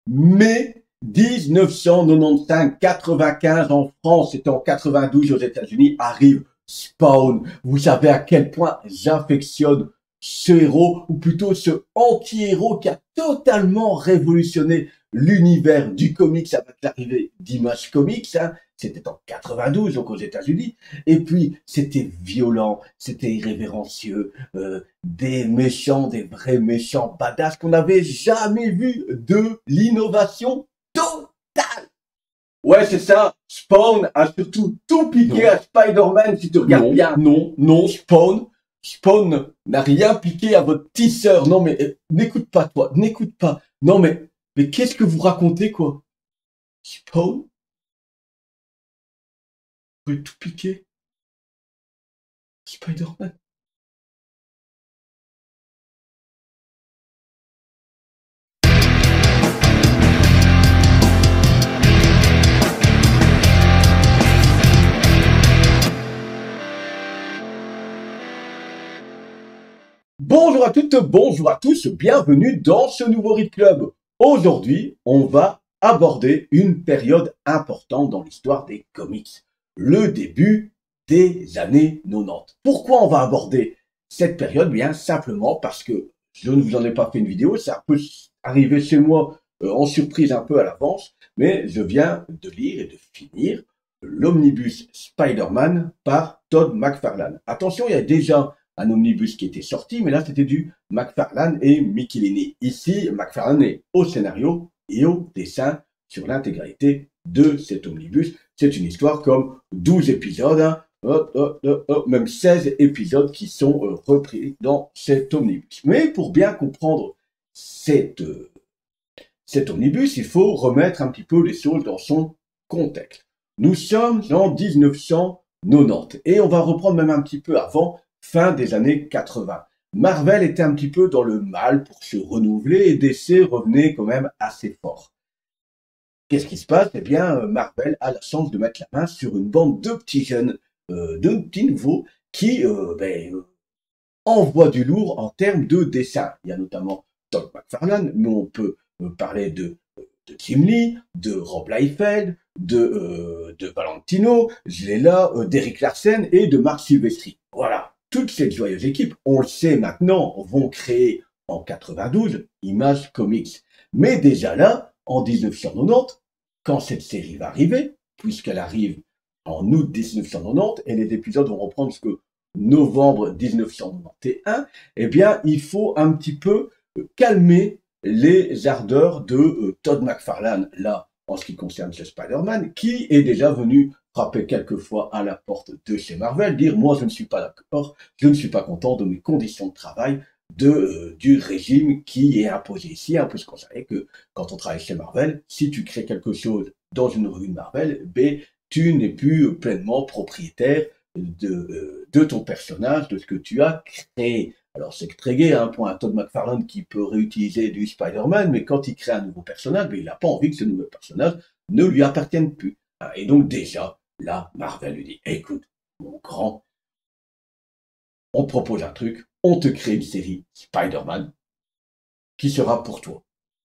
mai 1995, 95 en France, c'était en 92 aux États-Unis, arrive Spawn. Vous savez à quel point j'affectionne ce héros, ou plutôt ce anti-héros qui a totalement révolutionné l'univers du comics avec l'arrivée d'Image Comics. Hein. C'était en 92, donc aux États-Unis. Et puis, c'était violent, c'était irrévérencieux, des méchants, des vrais méchants badass qu'on n'avait jamais vu de l'innovation totale. Ouais, c'est ça. Spawn a surtout tout piqué Non, à Spider-Man, si tu regardes non, bien. non, non. Spawn n'a rien piqué à votre tisseur. Non, mais n'écoute pas, toi. N'écoute pas. Non, mais qu'est-ce que vous racontez, quoi? Spawn peut tout piquer. Spider-Man. Bonjour à toutes, bonjour à tous, bienvenue dans ce nouveau Read Club. Aujourd'hui, on va aborder une période importante dans l'histoire des comics, le début des années 90. Pourquoi on va aborder cette période? Bien simplement parce que je ne vous en ai pas fait une vidéo, ça peut arriver chez moi en surprise un peu à l'avance, mais je viens de lire et de finir l'Omnibus Spider-Man par Todd McFarlane. Attention, il y a déjà un omnibus qui était sorti, mais là c'était du McFarlane et Michelini. Ici, McFarlane est au scénario et au dessin sur l'intégralité de cet omnibus. C'est une histoire comme 12 épisodes, hein, même 16 épisodes qui sont repris dans cet omnibus. Mais pour bien comprendre cet omnibus, il faut remettre un petit peu les choses dans son contexte. Nous sommes en 1990 et on va reprendre même un petit peu avant, fin des années 80. Marvel était un petit peu dans le mal pour se renouveler et DC revenait quand même assez fort. Qu'est-ce qui se passe? Eh bien, Marvel a la chance de mettre la main sur une bande de petits jeunes, de petits nouveaux, qui envoient du lourd en termes de dessin. Il y a notamment Todd McFarlane, mais on peut parler de Jim Lee, de Rob Liefeld, de Valentino, Zlela, d'Eric Larsen et de Marc Silvestri. Voilà, toute cette joyeuse équipe, on le sait maintenant, vont créer en 92 Image Comics. Mais déjà là, en 1990, quand cette série va arriver, puisqu'elle arrive en août 1990, et les épisodes vont reprendre jusqu'au novembre 1991, eh bien, il faut un petit peu calmer les ardeurs de Todd McFarlane, là, en ce qui concerne ce Spider-Man, qui est déjà venu frapper quelques fois à la porte de chez Marvel, dire « moi je ne suis pas d'accord, je ne suis pas content de mes conditions de travail, du régime qui est imposé ici », hein, puisqu'on savait que quand on travaille chez Marvel, si tu crées quelque chose dans une revue de Marvel, tu n'es plus pleinement propriétaire de ton personnage, de ce que tu as créé. Alors c'est très gai hein, pour un Todd McFarlane qui peut réutiliser du Spider-Man, mais quand il crée un nouveau personnage, il n'a pas envie que ce nouveau personnage ne lui appartienne plus. Et donc déjà, là, Marvel lui dit, écoute, mon grand, on te propose un truc, on te crée une série Spider-Man qui sera pour toi.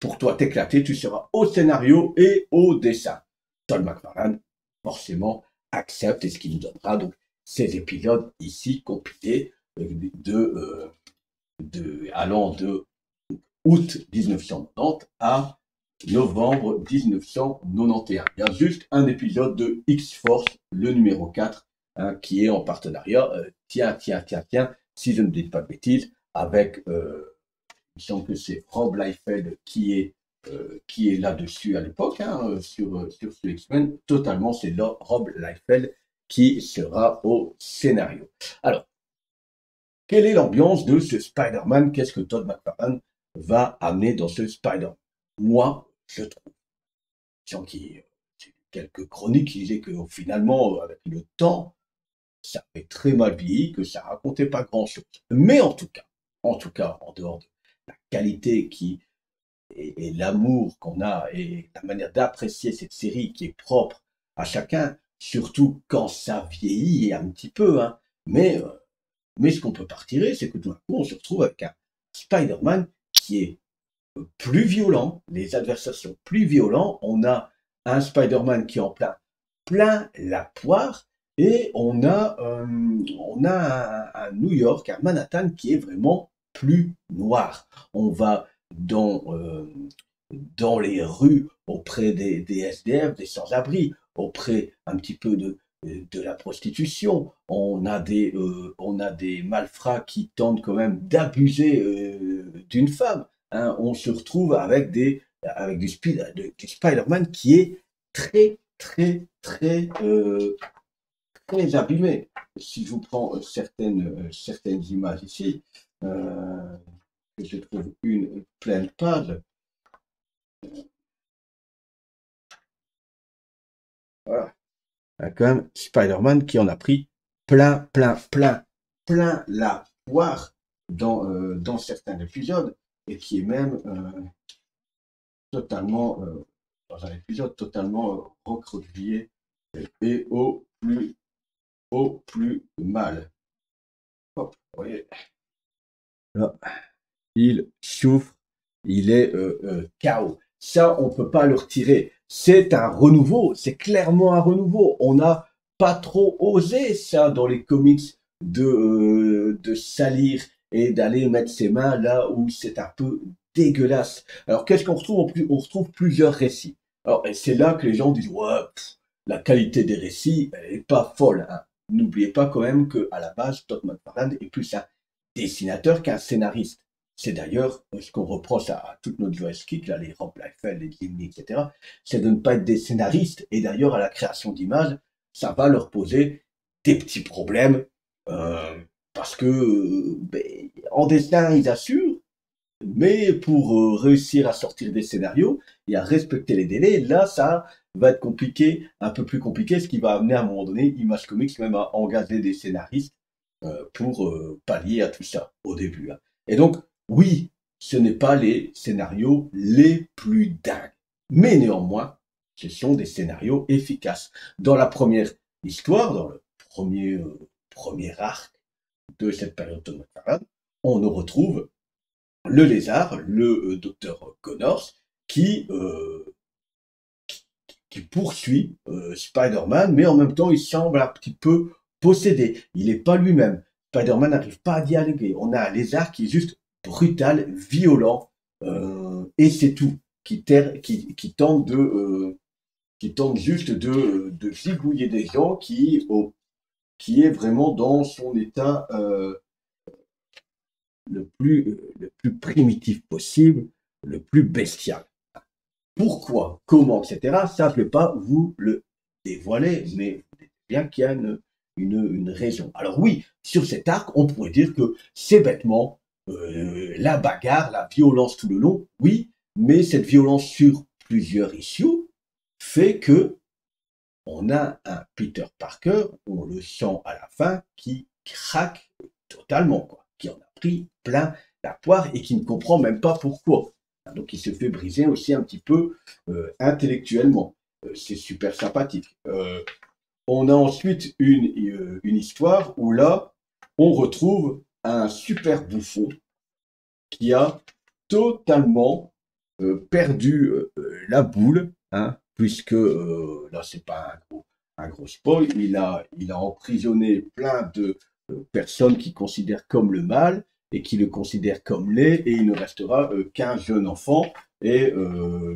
Pour toi t'éclater, tu seras au scénario et au dessin. Todd McFarlane, forcément, accepte et ce qui nous donnera donc ces épisodes ici compilés allant de août 1990 à novembre 1991. Il y a juste un épisode de X-Force, le numéro 4, hein, qui est en partenariat, tiens, si je ne dis pas de bêtises, avec, il me semble que c'est Rob Liefeld qui est là-dessus à l'époque, hein, sur ce X-Men, totalement, c'est là Rob Liefeld qui sera au scénario. Alors, quelle est l'ambiance de ce Spider-Man? Qu'est-ce que Todd McFarlane va amener dans ce Spider-Man? Moi, je trouve, quelques chroniques qui disaient que finalement, avec le temps, ça avait très mal vieilli, que ça racontait pas grand-chose. Mais en tout cas, en dehors de la qualité et l'amour qu'on a et la manière d'apprécier cette série qui est propre à chacun, surtout quand ça vieillit un petit peu, hein, mais ce qu'on peut pas retirer, c'est que tout d'un coup, on se retrouve avec un Spider-Man qui est plus violents, les adversaires sont plus violents. On a un Spider-Man qui en plein la poire, et on a un New York, un Manhattan qui est vraiment plus noir. On va dans les rues auprès des SDF, des sans-abri, auprès un petit peu de la prostitution. On a des malfrats qui tentent quand même d'abuser d'une femme. Hein. On se retrouve avec du Spider-Man qui est très abîmé. Si je vous prends certaines images ici, euh, que je trouve une pleine page, voilà. Quand même Spider-Man qui en a pris plein la poire dans certains épisodes, et qui est même totalement, dans un épisode totalement recroquevillé et au plus mal. Hop, vous voyez, là, il souffre, il est KO. Ça, on peut pas le retirer. C'est un renouveau, c'est clairement un renouveau. On n'a pas trop osé ça dans les comics de salir et d'aller mettre ses mains là où c'est un peu dégueulasse. Alors qu'est-ce qu'on retrouve? On retrouve plusieurs récits. Alors c'est là que les gens disent ouais, la qualité des récits elle est pas folle. Hein. N'oubliez pas quand même que à la base Todd McFarlane est plus un dessinateur qu'un scénariste. C'est d'ailleurs ce qu'on reproche à toute notre joyeuse kick, là, les Rob Liefeld, les Jimmy, etc., c'est de ne pas être des scénaristes. Et d'ailleurs, à la création d'images, ça va leur poser des petits problèmes, euh, parce que en dessin, ils assurent, mais pour réussir à sortir des scénarios et à respecter les délais, là, ça va être compliqué, un peu plus compliqué, ce qui va amener à un moment donné Image Comics même à engager des scénaristes pour pallier à tout ça au début. Hein. Et donc, oui, ce n'est pas les scénarios les plus dingues, mais néanmoins, ce sont des scénarios efficaces. Dans la première histoire, dans le premier arc de cette période de McFarlane, on nous retrouve le lézard, le docteur Connors, qui, euh, qui poursuit Spider-Man, mais en même temps, il semble un petit peu possédé. Il n'est pas lui-même. Spider-Man n'arrive pas à dialoguer. On a un lézard qui est juste brutal, violent, et c'est tout, qui tente juste de zigouiller des gens, qui est vraiment dans son état le plus primitif possible, le plus bestial. Pourquoi, comment, etc. Ça, je ne vais pas vous le dévoiler, mais bien qu'il y a une raison. Alors oui, sur cet arc, on pourrait dire que c'est bêtement la bagarre, la violence tout le long, oui, mais cette violence sur plusieurs issues fait que on a un Peter Parker, on le sent à la fin, qui craque totalement, quoi, qui en a pris plein la poire et qui ne comprend même pas pourquoi. Donc il se fait briser aussi un petit peu intellectuellement. C'est super sympathique. On a ensuite une histoire où là, on retrouve un super bouffon qui a totalement perdu la boule, hein, puisque là, c'est pas un gros spoil, il a emprisonné plein de personnes qui considèrent comme le mal et qui le considèrent comme laid, et il ne restera qu'un jeune enfant, et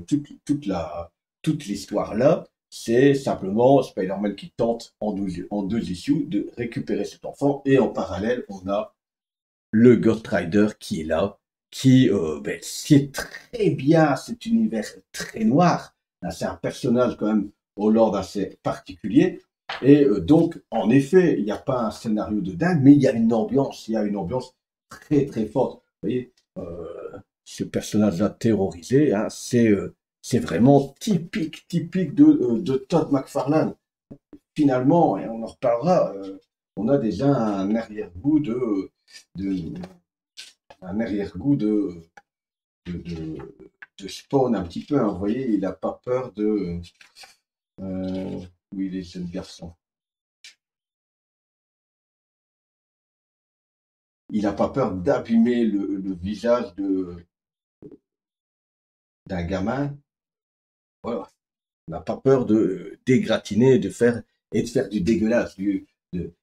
toute l'histoire là, c'est simplement Spider-Man qui tente en deux issues de récupérer cet enfant, et en parallèle, on a le Ghost Rider qui est là, qui sait très bien cet univers très noir. C'est un personnage quand même au lore assez particulier. Et donc, en effet, il n'y a pas un scénario de dingue, mais il y a une ambiance très forte. Vous voyez, ce personnage-là terrorisé, hein, c'est vraiment typique de Todd McFarlane. Finalement, et on en reparlera, on a déjà de, un arrière-goût de, de, de Spawn un petit peu. Hein. Vous voyez, il n'a pas peur de. Oui, les jeunes garçons. Il n'a pas peur d'abîmer le visage d'un gamin, voilà, on n'a pas peur de dégratiner, de faire du dégueulasse, du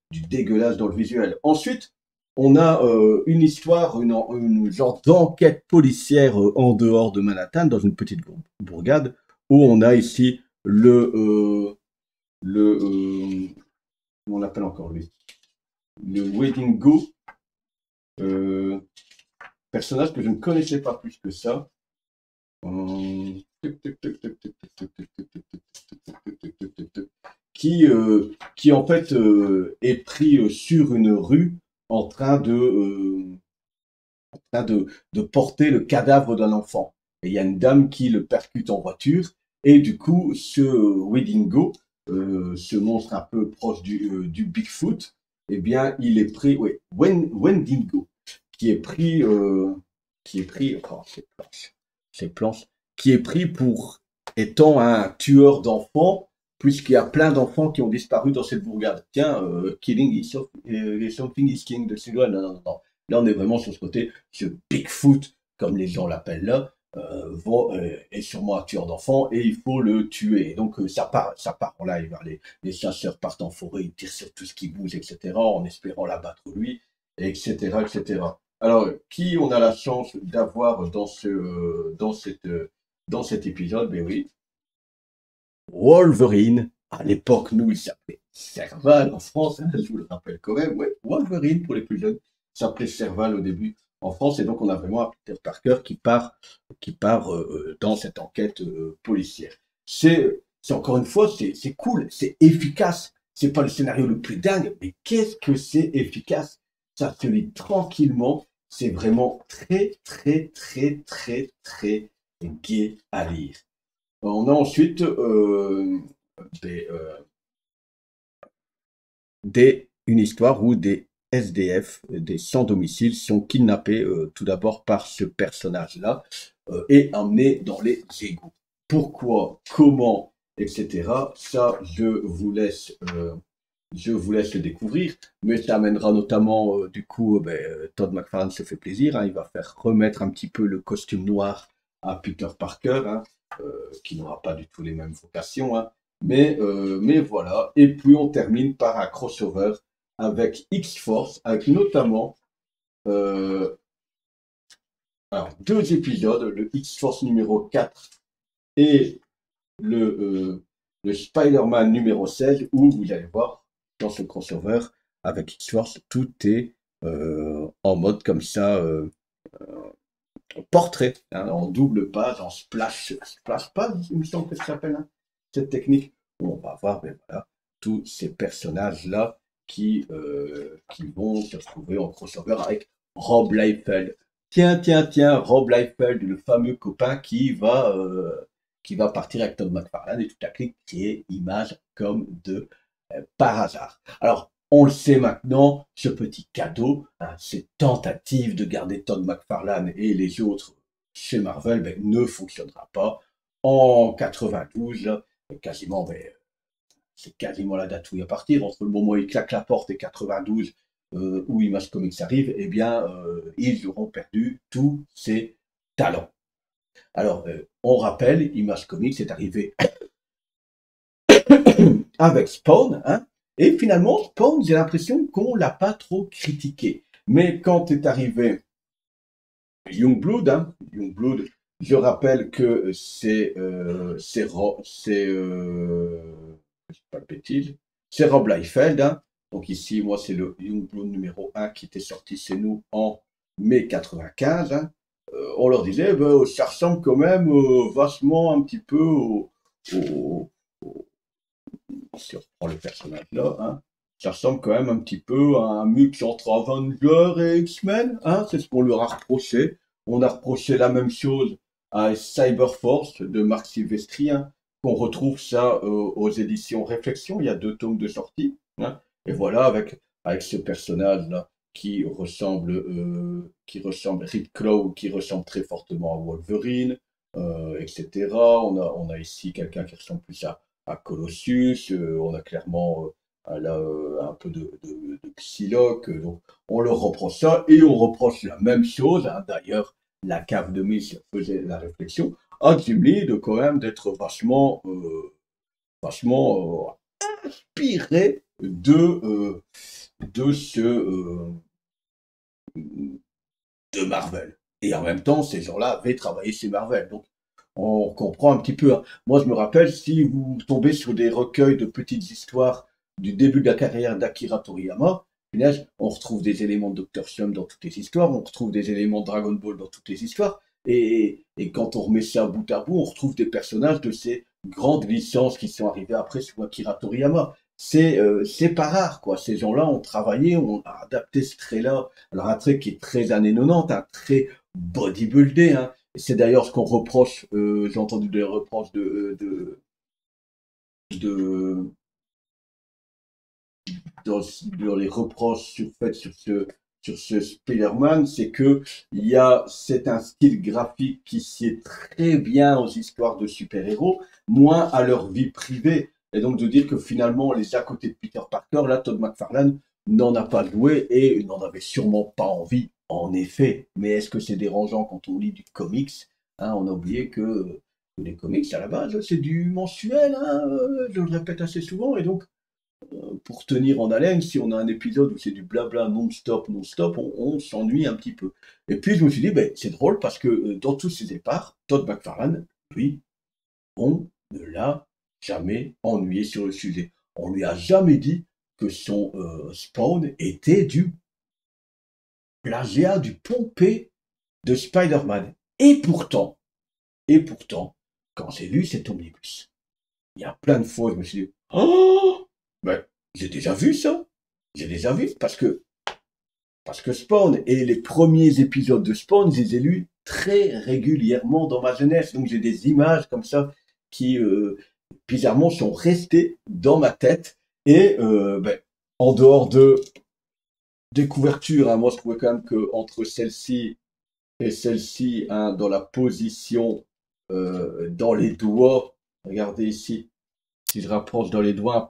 dégueulasse dans le visuel. Ensuite, on a une histoire, une genre d'enquête policière en dehors de Manhattan, dans une petite bourgade, où on a ici comment on l'appelle encore lui, le Wedding Go, personnage que je ne connaissais pas plus que ça. Qui en fait est pris sur une rue en train de porter le cadavre d'un enfant. Et il y a une dame qui le percute en voiture, et du coup, ce Wedingo, ce monstre un peu proche du Bigfoot, eh bien, il est pris, oui, Wendigo, qui est pris, oh, ces planches, qui est pris pour étant un tueur d'enfants, puisqu'il y a plein d'enfants qui ont disparu dans cette bourgade. Tiens, killing is something is king de Silva. Non, non, non, non. Là, on est vraiment sur ce côté, ce Bigfoot, comme les gens l'appellent là, est sûrement un tueur d'enfants et il faut le tuer. Et donc, ça part en live. Hein. Les chasseurs partent en forêt, ils tirent sur tout ce qui bouge, etc., en espérant l'abattre lui, etc., etc. Alors, qui on a la chance d'avoir dans cet épisode? Ben oui, Wolverine. À l'époque, nous, il s'appelait Serval en France, hein, je vous le rappelle quand même. Ouais, Wolverine pour les plus jeunes s'appelait Serval au début en France, et donc on a vraiment un Peter Parker qui part dans cette enquête policière. C'est encore une fois, c'est cool, c'est efficace. C'est pas le scénario le plus dingue, mais qu'est-ce que c'est efficace? Ça se lit tranquillement. C'est vraiment très, très, très, très, très gai à lire. On a ensuite des, euh, une histoire où des SDF, des sans-domicile, sont kidnappés tout d'abord par ce personnage-là et emmenés dans les égouts. Pourquoi, comment, etc. Ça, je vous laisse le découvrir, mais ça amènera notamment, du coup, Todd McFarlane se fait plaisir, hein, il va faire remettre un petit peu le costume noir à Peter Parker, hein, qui n'aura pas du tout les mêmes vocations, hein, mais voilà. Et puis on termine par un crossover avec X-Force, avec notamment euh, alors, deux épisodes, le X-Force numéro 4 et le Spider-Man numéro 16, où vous allez voir, dans ce crossover avec X-Force, tout est en mode comme ça, portrait, hein, en double page, en splash page, il me semble que ça s'appelle, hein, cette technique, où on va voir ben, voilà, tous ces personnages-là qui vont se retrouver en crossover avec Rob Liefeld. Tiens, Rob Liefeld, le fameux copain qui va partir avec Todd McFarlane et toute la clique qui est image comme de par hasard. Alors, on le sait maintenant, ce petit cadeau, hein, cette tentative de garder Todd McFarlane et les autres chez Marvel ben, ne fonctionnera pas. En 92, là, quasiment, c'est quasiment la date où il va partir. Entre le moment où il claque la porte et 92, où Image Comics arrive, eh bien, ils auront perdu tous ses talents. Alors, on rappelle, Image Comics est arrivé avec Spawn, hein, et finalement, Spawn, j'ai l'impression qu'on l'a pas trop critiqué. Mais quand est arrivé Youngblood, hein, Youngblood, je rappelle que pas de bêtises, c'est Rob Liefeld, hein. Donc ici, moi, c'est le Youngblood numéro 1 qui était sorti chez nous en mai 95. Hein. On leur disait, ben, ça ressemble quand même vachement un petit peu si on reprend le personnage là, hein, ça ressemble quand même un petit peu à un mix entre Avengers et X-Men, hein, c'est ce qu'on leur a reproché. On a reproché la même chose à Cyberforce de Marc Silvestri, hein, qu'on retrouve ça aux éditions Réflexion, il y a 2 tomes de sortie, hein, et voilà, avec ce personnage-là qui ressemble Rick Claw, qui ressemble très fortement à Wolverine, etc. On a ici quelqu'un qui ressemble plus à Colossus, on a clairement là, un peu de Psylocke, donc on leur reproche ça, et on reproche la même chose, hein, d'ailleurs, la cave de Miss faisait la réflexion, à Jim Lee de quand même d'être vachement inspiré de de Marvel. Et en même temps, ces gens-là avaient travaillé chez Marvel. Donc, on comprend un petit peu, hein. Moi, je me rappelle, si vous tombez sur des recueils de petites histoires du début de la carrière d'Akira Toriyama, on retrouve des éléments de Dr. Slump dans toutes les histoires, on retrouve des éléments de Dragon Ball dans toutes les histoires, et quand on remet ça bout à bout, on retrouve des personnages de ces grandes licences qui sont arrivées après sur Akira Toriyama. C'est pas rare, quoi. Ces gens-là ont travaillé, ont adapté ce trait-là. Alors, un trait qui est très années 90, un trait bodybuildé, hein. C'est d'ailleurs ce qu'on reproche, j'ai entendu des reproches de, dans les reproches sur ce Spider-Man, c'est que c'est un style graphique qui sied très bien aux histoires de super-héros, moins à leur vie privée. Et donc de dire que finalement, les à côté de Peter Parker, là, Todd McFarlane n'en a pas joué et n'en avait sûrement pas envie, en effet. Mais est-ce que c'est dérangeant quand on lit du comics, hein? On a oublié que les comics, à la base, c'est du mensuel, hein, je le répète assez souvent, et donc pour tenir en haleine, si on a un épisode où c'est du blabla non-stop, non-stop, on s'ennuie un petit peu. Et puis je me suis dit, ben, c'est drôle parce que dans tous ces départs, Todd McFarlane, lui, on ne l'a jamais ennuyé sur le sujet. On lui a jamais dit que son Spawn était du plagiat, du pompé de Spider-Man. Et pourtant, quand j'ai lu cet omnibus, il y a plein de fois, je me suis dit, oh, ben, j'ai déjà vu ça. J'ai déjà vu parce que Spawn et les premiers épisodes de Spawn, je les ai lus très régulièrement dans ma jeunesse. Donc j'ai des images comme ça qui bizarrement sont restées dans ma tête. Et ben, en dehors de des couvertures, hein, moi je trouvais quand même que entre celle-ci et celle-ci, hein, dans la position, dans les doigts, regardez ici, si je rapproche dans les doigts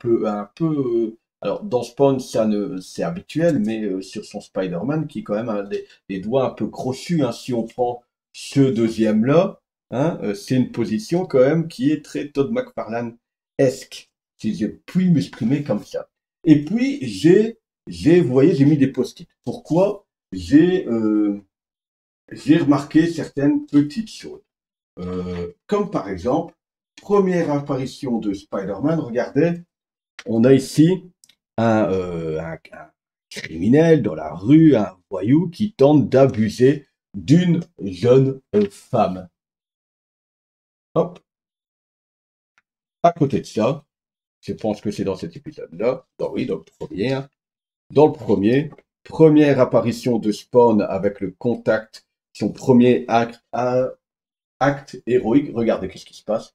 alors dans Spawn, c'est habituel, mais sur son Spider-Man, qui quand même a des doigts un peu crochus, hein, si on prend ce deuxième-là, hein, c'est une position quand même qui est très Todd McFarlane-esque, si je puis m'exprimer comme ça. Et puis, vous voyez, j'ai mis des post-it. Pourquoi? J'ai euh, j'ai remarqué certaines petites choses. Comme par exemple, première apparition de Spider-Man, regardez, on a ici un criminel dans la rue, un voyou qui tente d'abuser d'une jeune femme. Hop, à côté de ça, je pense que c'est dans cet épisode-là, oui, dans le premier, hein. Dans le premier, première apparition de Spawn avec le contact, son premier acte héroïque. Regardez qu'est-ce qui se passe.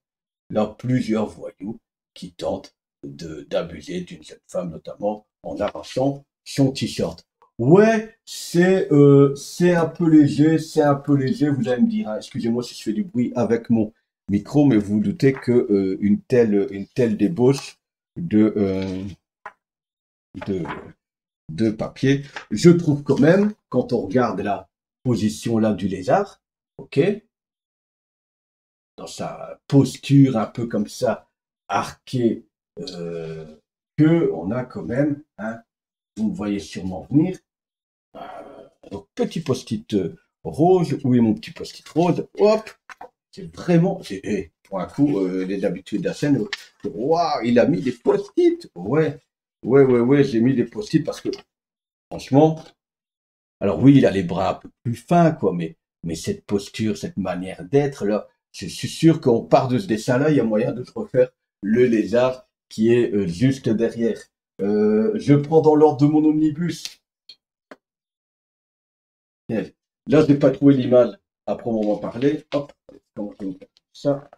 Là, plusieurs voyous qui tentent d'abuser d'une jeune femme, notamment en arrachant son t-shirt. Ouais, c'est un peu léger, c'est un peu léger, vous allez me dire, hein. Excusez-moi si je fais du bruit avec mon micro, mais vous vous doutez que une telle débauche de, euh, de, de papier, je trouve quand même, quand on regarde la position là du lézard, ok, dans sa posture un peu comme ça, arquée, euh, que on a quand même, hein, vous me voyez sûrement venir, donc petit post-it rose, où est mon petit post-it rose, hop, c'est vraiment, pour un coup, les habitués de la scène, waouh, il a mis des post-it, ouais, j'ai mis des post-it parce que, franchement, alors oui, il a les bras un peu plus fins, quoi, mais cette posture, cette manière d'être, là, je suis sûr qu'on part de ce dessin-là, il y a moyen de se refaire le lézard qui est juste derrière. Je prends dans l'ordre de mon omnibus. Là, je n'ai pas trouvé l'image à proprement parler. Hop, comment je vais faire ça?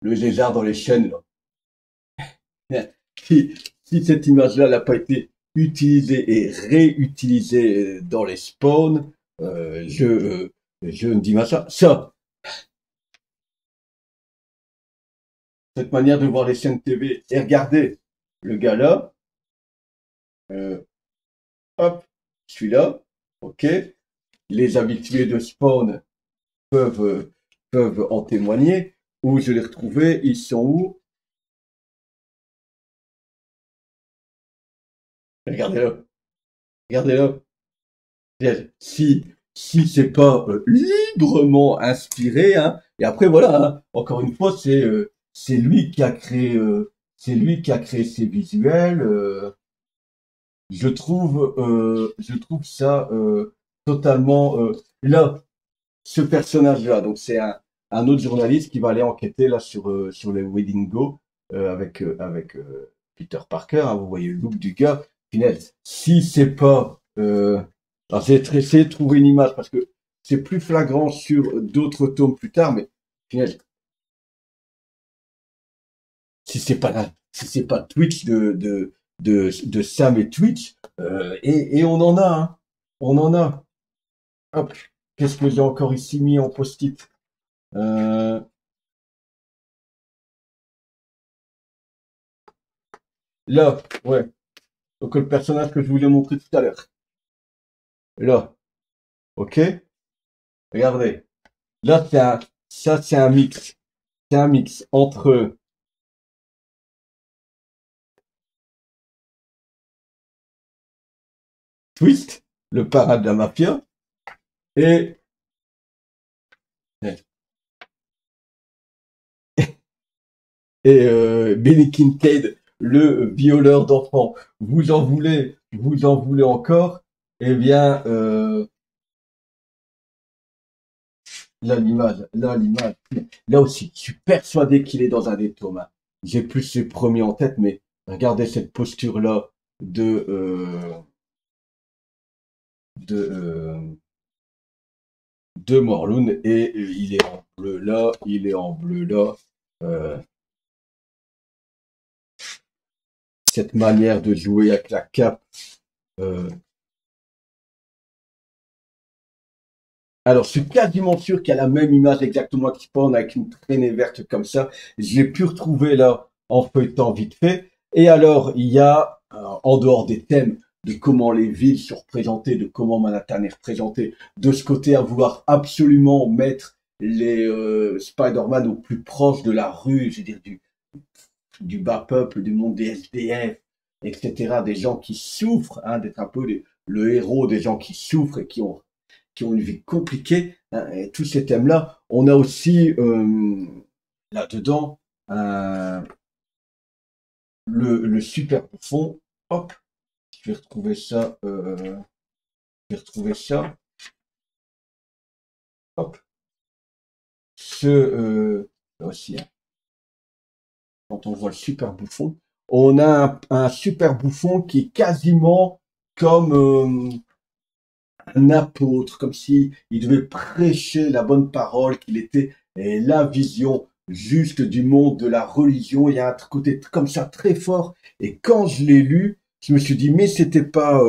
Le lézard dans les chaînes, là. Si cette image-là n'a pas été utilisée et réutilisée dans les spawns, je ne dis pas ça. Cette manière de voir les chaînes TV. Et regardez, le gars là, euh, hop, celui-là, ok. Les habitués de Spawn peuvent peuvent en témoigner. Où je l'ai retrouvé, ils sont où? Regardez-le, regardez-le. Si, si c'est pas librement inspiré, hein, et après voilà, hein, encore une fois, c'est lui qui a créé, c'est lui qui a créé ces visuels. Je trouve ça totalement là, ce personnage-là. Donc c'est un autre journaliste qui va aller enquêter là sur les Wedding Go avec Peter Parker. Hein, vous voyez le look du gars. Finesse. Si c'est pas alors j'ai essayé de trouver une image parce que c'est plus flagrant sur d'autres tomes plus tard, mais finesse, si c'est pas Twitch de Sam et Twitch, et on en a, hein. On en a. Hop. Qu'est-ce que j'ai encore ici mis en post-it? Euh, là, ouais. Donc le personnage que je voulais montrer tout à l'heure. Là, ok? Regardez. Là, ça c'est un mix. C'est un mix entre Twist, le parrain de la mafia, et, Billy Kincaid, le violeur d'enfants. Vous en voulez encore? Eh bien, là l'image, là aussi, je suis persuadé qu'il est dans un des tomes, hein. J'ai plus ses premiers en tête, mais regardez cette posture-là de, euh, de, euh, de Morlun, et il est en bleu là, il est en bleu là. Euh, cette manière de jouer avec la cape. euh, Alors, je suis quasiment sûr qu'il y a la même image exactement qui spawn avec une traînée verte comme ça. J'ai pu retrouver là en feuilletant vite fait. Et alors, il y a, en dehors des thèmes de comment les villes sont représentées, de comment Manhattan est représenté, de ce côté à vouloir absolument mettre les Spider-Man au plus proche de la rue, je veux dire du bas peuple, du monde des SDF, etc., des gens qui souffrent, hein, d'être un peu le héros des gens qui souffrent et qui ont une vie compliquée, hein, et tous ces thèmes-là. On a aussi là-dedans le super profond. Hop, je vais retrouver ça. Je vais retrouver ça. Hop, là aussi, hein, quand on voit le super bouffon, on a un super bouffon qui est quasiment comme un apôtre, comme si il devait prêcher la bonne parole, qu'il était la vision juste du monde de la religion. Il y a un côté comme ça très fort. Et quand je l'ai lu, je me suis dit, mais c'était pas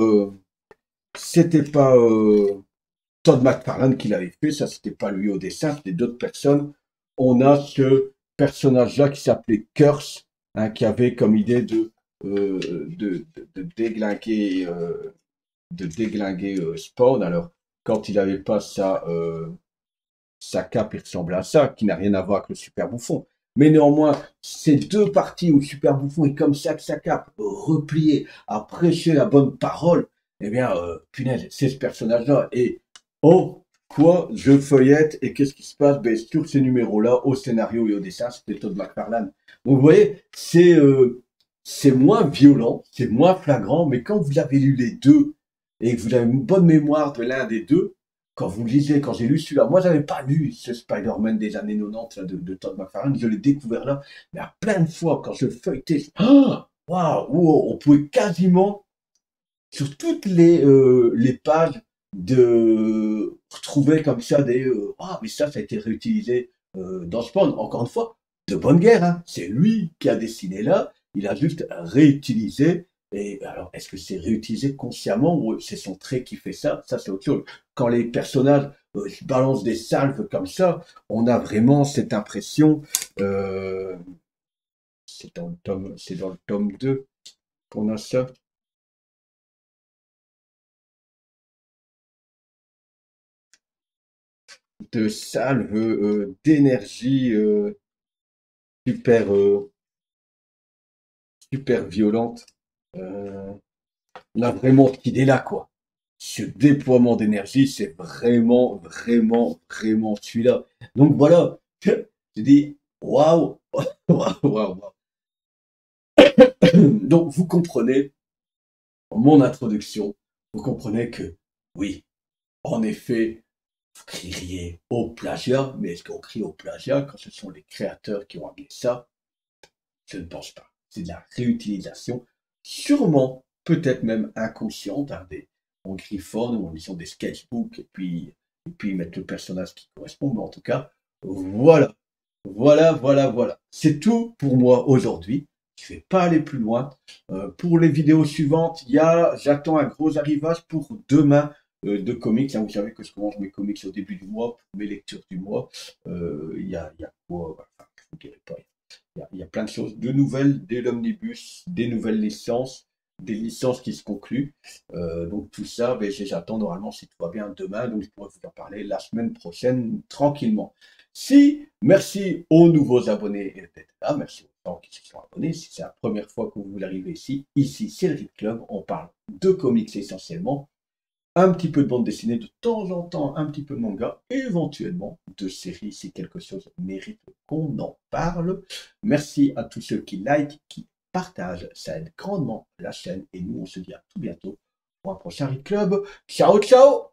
Todd McFarlane qui l'avait fait, ça c'était pas lui au dessin, c'était d'autres personnes. On a ce personnage-là qui s'appelait Curse, hein, qui avait comme idée de déglinguer Spawn. Alors, quand il n'avait pas sa cape, il ressemblait à ça, qui n'a rien à voir avec le super bouffon. Mais néanmoins, ces deux parties où le super bouffon est comme ça, avec sa cape, replié, à prêcher la bonne parole, eh bien, punaise, c'est ce personnage-là. Et oh, quoi, je feuillette, et qu'est-ce qui se passe? Ben, sur ces numéros-là, au scénario et au dessin, c'était Todd McFarlane. Donc, vous voyez, c'est moins violent, c'est moins flagrant, mais quand vous avez lu les deux, et que vous avez une bonne mémoire de l'un des deux, quand vous lisez, quand j'ai lu celui-là, moi j'avais pas lu ce Spider-Man des années 90 là, de Todd McFarlane, je l'ai découvert là, mais à plein de fois quand je feuilletais, waouh, wow, on pouvait quasiment sur toutes les pages de retrouver comme ça des mais ça a été réutilisé dans Spawn. Encore une fois, de bonne guerre, hein. C'est lui qui a dessiné là, il a juste réutilisé. Et alors, est-ce que c'est réutilisé consciemment ou c'est son trait qui fait ça? Ça, c'est autre chose. Quand les personnages se balancent des salves comme ça, on a vraiment cette impression. euh, c'est dans le tome 2 qu'on a ça. de salve d'énergie super, super violente. Là, vraiment, qu'il est là, quoi. Ce déploiement d'énergie, c'est vraiment, vraiment, vraiment celui-là. Donc voilà, je dis, waouh, waouh, waouh, waouh. Donc vous comprenez, mon introduction, vous comprenez que, oui, en effet, vous crieriez au plagiat, mais est-ce qu'on crie au plagiat quand ce sont les créateurs qui ont amené ça? Je ne pense pas. C'est de la réutilisation, sûrement, peut-être même inconsciente, hein, on griffonne ou en lisant des sketchbooks et puis mettre le personnage qui correspond. Mais en tout cas, voilà, voilà, voilà, voilà. C'est tout pour moi aujourd'hui. Je ne vais pas aller plus loin. Pour les vidéos suivantes, j'attends un gros arrivage pour demain de comics. Hein, vous savez que je commence mes comics au début du mois, pour mes lectures du mois. Il y a quoi, enfin, je vous dirai pas. Il y a plein de choses, de nouvelles, dès l'omnibus, des nouvelles licences, des licences qui se concluent. Donc tout ça, ben, j'attends normalement, si tout va bien, demain. Donc je pourrais vous en parler la semaine prochaine, tranquillement. Si, merci aux nouveaux abonnés d'être là, merci aux gens qui se sont abonnés. Si c'est la première fois que vous voulez arriver ici c'est le Read Club, on parle de comics essentiellement, un petit peu de bande dessinée, de temps en temps un petit peu de manga, et éventuellement de séries si quelque chose mérite qu'on en parle. Merci à tous ceux qui like, qui partagent, ça aide grandement la chaîne, et nous on se dit à tout bientôt pour un prochain Read Club. Ciao ciao!